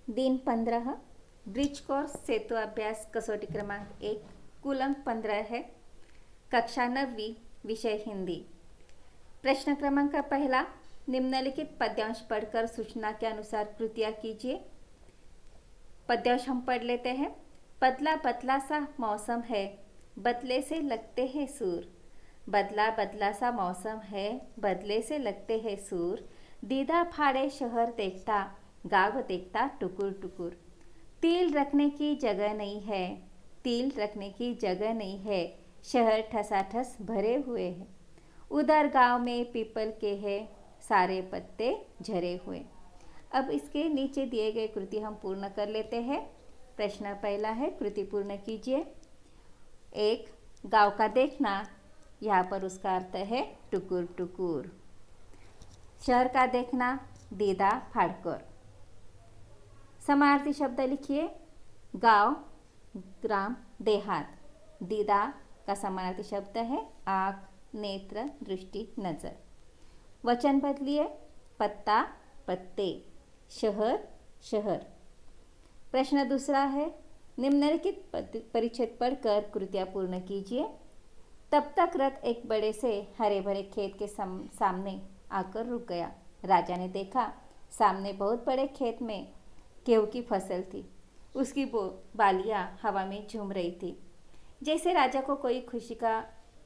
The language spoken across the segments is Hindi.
दिन 15 ब्रिज कोर्स सेतु अभ्यास कसोटी क्रमांक 1 कुल अंक 15 है। कक्षा 9वीं विषय हिंदी। प्रश्न क्रमांक पहला, निम्नलिखित पद्यांश पढ़कर सूचना के अनुसार कृतियाँ कीजिए। पद्यांश हम पढ़ लेते हैं। बदला बदला सा मौसम है, बदले से लगते हैं सूर। बदला बदला सा मौसम है, बदले से लगते हैं सूर। दीदा फाड़े शहर देखता, गाँव देखता टुकुर टुकुर। तिल रखने की जगह नहीं है, तिल रखने की जगह नहीं है। शहर ठसाठस भरे हुए हैं। उधर गांव में पीपल के हैं, सारे पत्ते झरे हुए। अब इसके नीचे दिए गए कृति हम पूर्ण कर लेते हैं। प्रश्न पहला है, कृति पूर्ण कीजिए। 1. गांव का देखना, यहाँ पर उसका अर्थ है टुकुर टुकुर। शहर का देखना, दीदा फाड़कर। समानार्थी शब्द लिखिए। गांव, ग्राम, देहात। दीदा का समानार्थी शब्द है आँख, नेत्र, दृष्टि, नजर। वचन बदलिए। पत्ता, पत्ते। शहर, शहर। प्रश्न दूसरा है, निम्नलिखित परिच्छेद पढ़कर कृतियाँ पूर्ण कीजिए। तब तक रथ एक बड़े से हरे भरे खेत के सामने आकर रुक गया। राजा ने देखा, सामने बहुत बड़े खेत में गेहूं की फसल थी। उसकी बालियां हवा में झूम रही थी, जैसे राजा को कोई खुशी का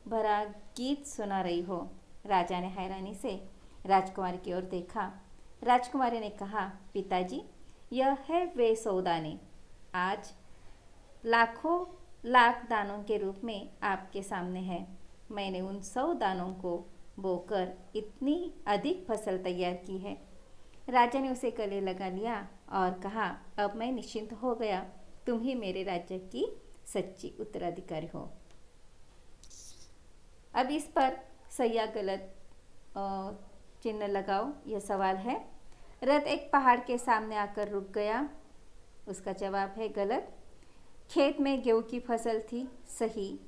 भरा गीत सुना रही हो। राजा ने हैरानी से राजकुमारी की ओर देखा। राजकुमारी ने कहा, पिताजी, यह है वे 100 दाने। आज लाखों लाख दानों के रूप में आपके सामने है। मैंने उन 100 दानों को बोकर इतनी अधिक फसल तैयार की है। राजा ने उसे गले लगा लिया और कहा, अब मैं निश्चिंत हो गया। तुम ही मेरे राज्य की सच्ची उत्तराधिकारी हो। अब इस पर सही या गलत चिन्ह लगाओ। यह सवाल है। रथ एक पहाड़ के सामने आकर रुक गया, उसका जवाब है गलत। खेत में गेहूं की फसल थी, सही।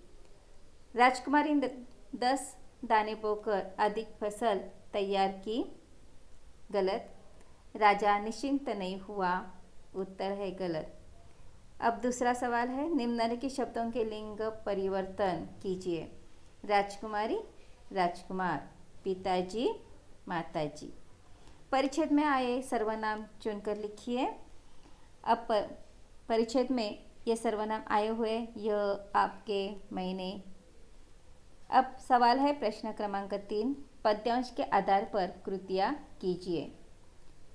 राजकुमारी 10 दाने बोकर अधिक फसल तैयार की, गलत। राजा निश्चिंत नहीं हुआ, उत्तर है गलत। अब दूसरा सवाल है, निम्नलिखित शब्दों के लिंग परिवर्तन कीजिए। राजकुमारी, राजकुमार। पिताजी, माताजी। परिच्छेद में आए सर्वनाम चुनकर लिखिए। अब परिच्छेद में ये सर्वनाम आए हुए, यह आपके, मैंने। अब सवाल है प्रश्न क्रमांक 3, पद्यांश के आधार पर कृतियाँ कीजिए।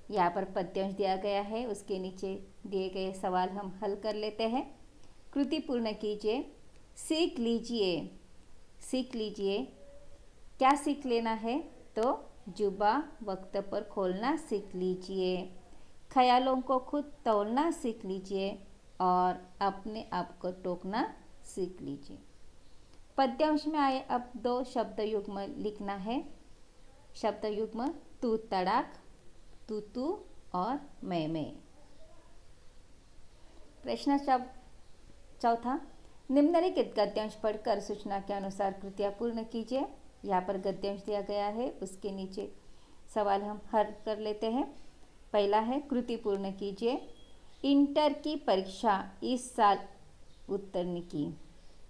यहाँ पर पद्यांश दिया गया है, उसके नीचे दिए गए सवाल हम हल कर लेते हैं। कृति पूर्ण कीजिए। सीख लीजिए, सीख लीजिए। क्या सीख लेना है? तो जुबा वक्त पर खोलना सीख लीजिए, ख्यालों को खुद तौलना सीख लीजिए और अपने आप को टोकना सीख लीजिए। पद्यांश में आए अब 2 शब्द युग्म लिखना है। शब्द युग्म तू तड़ाक, तू तू और मैं। प्रश्न चौथा, निम्नलिखित गद्यांश पढ़कर सूचना के अनुसार कृतियाँ पूर्ण कीजिए। यहाँ पर गद्यांश दिया गया है, उसके नीचे सवाल हम हल कर लेते हैं। पहला है, कृति पूर्ण कीजिए। इंटर की परीक्षा इस साल उत्तीर्ण की,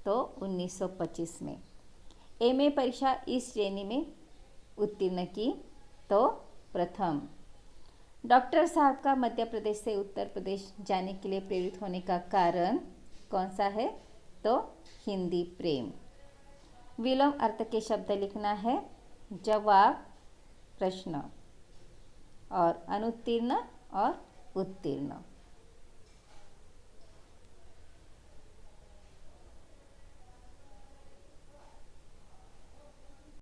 तो 1925 में। एमए परीक्षा इस श्रेणी में उत्तीर्ण की, तो प्रथम। डॉक्टर साहब का मध्य प्रदेश से उत्तर प्रदेश जाने के लिए प्रेरित होने का कारण कौन सा है? तो हिंदी प्रेम। विलोम अर्थ के शब्द लिखना है। जवाब, प्रश्न, और अनुत्तीर्ण और उत्तीर्ण।